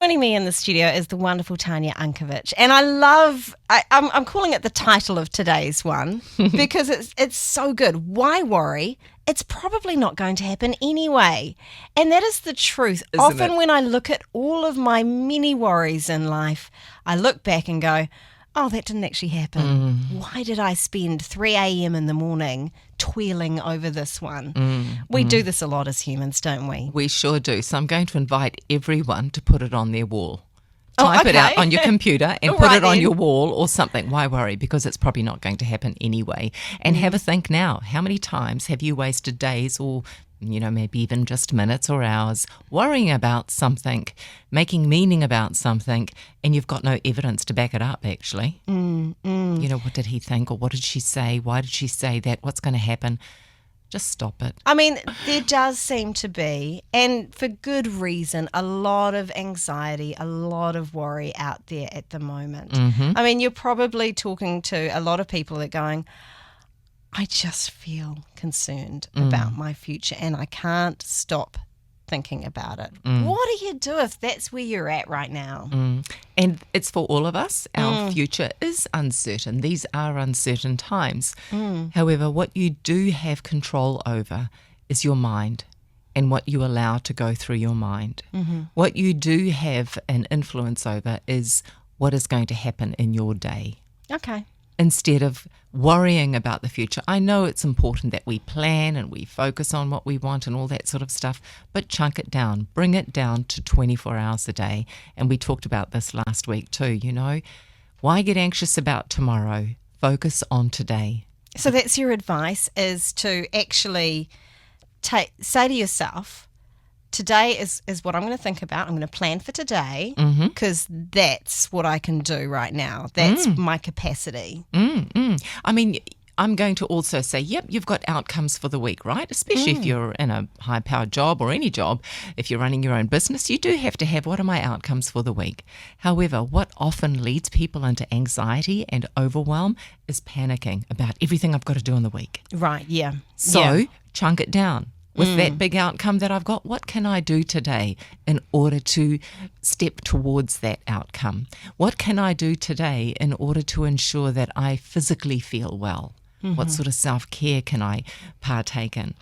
Joining me in the studio is the wonderful Tanya Unkovich, and I'm calling it the title of today's one because it's so good. Why worry? It's probably not going to happen anyway. And that is the truth. Often when I look at all of my many worries in life, I look back and go, oh, that didn't actually happen. Why did I spend 3 a.m. in the morning toiling over this one? We do this a lot as humans, don't we? We sure do. So I'm going to invite everyone to put it on their wall. Type it out on your computer and put it on your wall or something. Why worry? Because it's probably not going to happen anyway. And have a think now. How many times have you wasted days or maybe even just minutes or hours worrying about something, making meaning about something, and you've got no evidence to back it up, actually? What did he think or what did she say? Why did she say that? What's going to happen? Just stop it. I mean, there does seem to be, and for good reason, a lot of anxiety, a lot of worry out there at the moment. I mean, you're probably talking to a lot of people that are going, I just feel concerned about my future and I can't stop thinking about it. What do you do if that's where you're at right now? And it's for all of us. Our future is uncertain. These are uncertain times. However, what you do have control over is your mind and what you allow to go through your mind. What you do have an influence over is what is going to happen in your day. Okay. Instead of worrying about the future. I know it's important that we plan and we focus on what we want and all that sort of stuff, but chunk it down. Bring it down to 24 hours a day. And we talked about this last week too, Why get anxious about tomorrow? Focus on today. So that's your advice, is to actually say to yourself, today is what I'm going to think about. I'm going to plan for today because that's what I can do right now. That's my capacity. I mean, I'm going to also say, yep, you've got outcomes for the week, right? Especially if you're in a high-powered job or any job. If you're running your own business, you do have to have, what are my outcomes for the week? However, what often leads people into anxiety and overwhelm is panicking about everything I've got to do in the week. Right, yeah. So chunk it down. With that big outcome that I've got, what can I do today in order to step towards that outcome? What can I do today in order to ensure that I physically feel well? What sort of self-care can I partake in?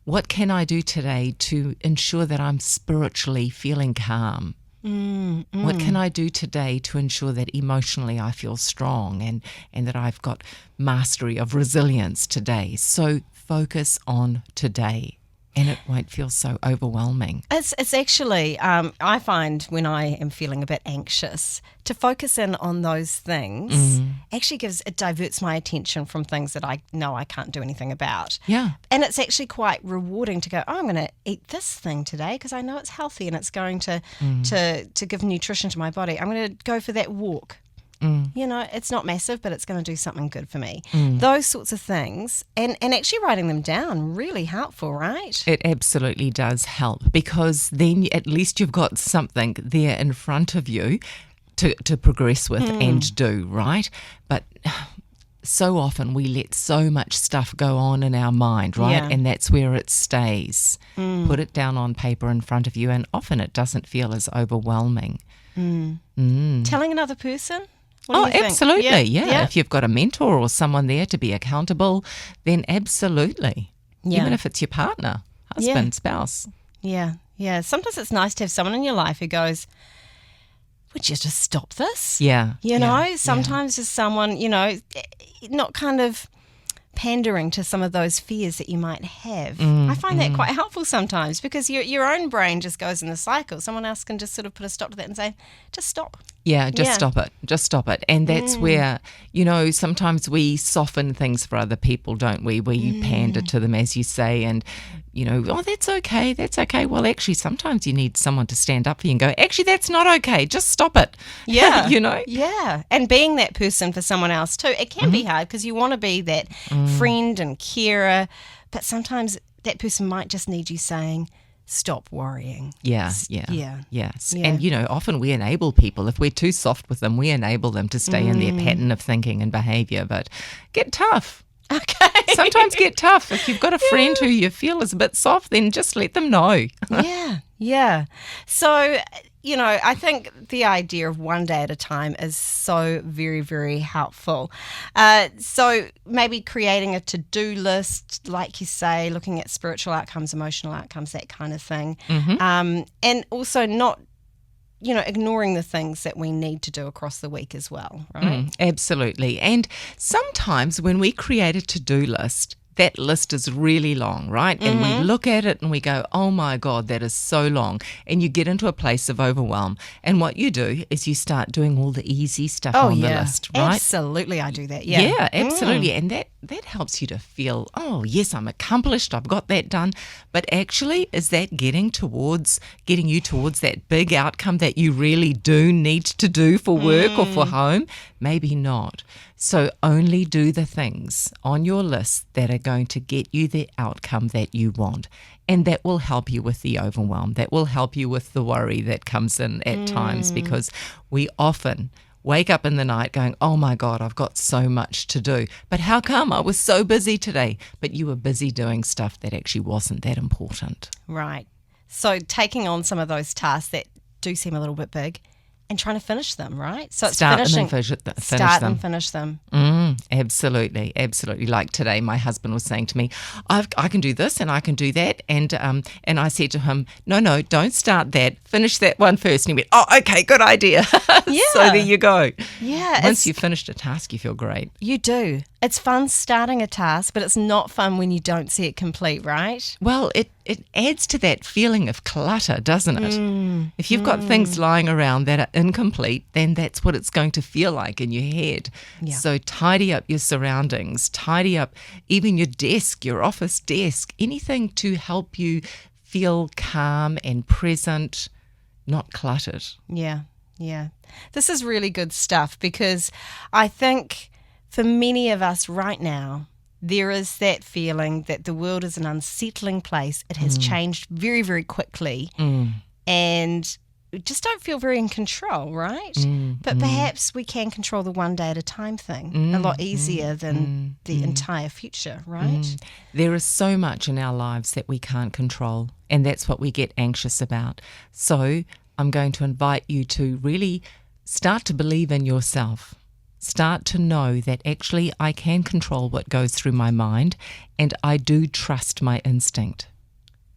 What can I do today to ensure that I'm spiritually feeling calm? What can I do today to ensure that emotionally I feel strong and that I've got mastery of resilience today? So focus on today. And it won't feel so overwhelming. It's actually, I find when I am feeling a bit anxious, to focus in on those things actually it diverts my attention from things that I know I can't do anything about. Yeah. And it's actually quite rewarding to go, oh, I'm going to eat this thing today because I know it's healthy and it's going to give nutrition to my body. I'm going to go for that walk. It's not massive, but it's going to do something good for me. Those sorts of things, and actually writing them down, really helpful, right? It absolutely does help, because then at least you've got something there in front of you to progress with and do, right? But so often we let so much stuff go on in our mind, right? Yeah. And that's where it stays. Put it down on paper in front of you, and often it doesn't feel as overwhelming. Telling another person? What do you think? Absolutely, yeah. If you've got a mentor or someone there to be accountable, then absolutely. Yeah. Even if it's your partner, husband, spouse. Yeah. Sometimes it's nice to have someone in your life who goes, would you just stop this? Yeah. Sometimes there's someone, not kind of pandering to some of those fears that you might have. I find that quite helpful sometimes, because your own brain just goes in the cycle. Someone else can just sort of put a stop to that and say, just stop. Yeah, stop it. Just stop it. And that's where, sometimes we soften things for other people, don't we? We pander to them, as you say, and, oh, that's okay. Well, actually, sometimes you need someone to stand up for you and go, actually, that's not okay. Just stop it. Yeah. Yeah. And being that person for someone else too, it can be hard, because you want to be that friend and carer, but sometimes that person might just need you saying, stop worrying. Yes. And, often we enable people. If we're too soft with them, we enable them to stay in their pattern of thinking and behaviour. But get tough. Okay. Sometimes get tough. If you've got a friend who you feel is a bit soft, then just let them know. Yeah. So I think the idea of one day at a time is so very, very helpful. So maybe creating a to-do list, like you say, looking at spiritual outcomes, emotional outcomes, that kind of thing. And also not, ignoring the things that we need to do across the week as well, right? Absolutely. And sometimes when we create a to-do list, that list is really long, right? And we look at it and we go, oh my God, that is so long. And you get into a place of overwhelm. And what you do is you start doing all the easy stuff on the list, right? Absolutely, I do that, yeah. Yeah, absolutely. And that helps you to feel, oh, yes, I'm accomplished, I've got that done. But actually, is that getting you towards that big outcome that you really do need to do for work or for home? Maybe not. So only do the things on your list that are going to get you the outcome that you want. And that will help you with the overwhelm. That will help you with the worry that comes in at times, because we often wake up in the night going, oh my God, I've got so much to do. But how come? I was so busy today. But you were busy doing stuff that actually wasn't that important. Right. So taking on some of those tasks that do seem a little bit big and trying to finish them, right? So it's Start finishing. Start and finish them. Absolutely, absolutely. Like today, my husband was saying to me, I can do this and I can do that. And I said to him, no, don't start that. Finish that one first. And he went, oh, okay, good idea. Yeah. So there you go. Yeah. Once you've finished a task, you feel great. You do. It's fun starting a task, but it's not fun when you don't see it complete, right? Well, it adds to that feeling of clutter, doesn't it? If you've got things lying around that are incomplete, then that's what it's going to feel like in your head. Yeah. So tidy up your surroundings, tidy up even your desk, your office desk, anything to help you feel calm and present, not cluttered. Yeah. This is really good stuff, because I think for many of us right now, there is that feeling that the world is an unsettling place. It has changed very, very quickly, and we just don't feel very in control, right? But perhaps we can control the one day at a time thing a lot easier than the entire future, right? There is so much in our lives that we can't control, and that's what we get anxious about. So I'm going to invite you to really start to believe in yourself. Start to know that actually I can control what goes through my mind, and I do trust my instinct.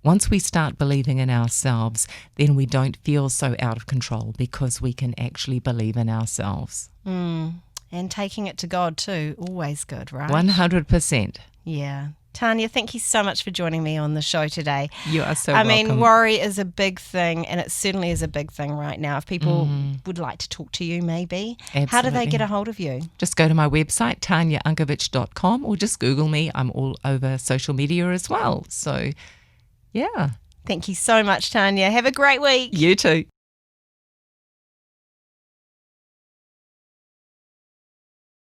Once we start believing in ourselves, then we don't feel so out of control, because we can actually believe in ourselves. And taking it to God too, always good, right? 100%. Yeah. Tanya, thank you so much for joining me on the show today. You are so welcome. I mean, worry is a big thing, and it certainly is a big thing right now. If people would like to talk to you, maybe, Absolutely. How do they get a hold of you? Just go to my website, tanyaunkovich.com, or just Google me. I'm all over social media as well. So, yeah. Thank you so much, Tanya. Have a great week. You too.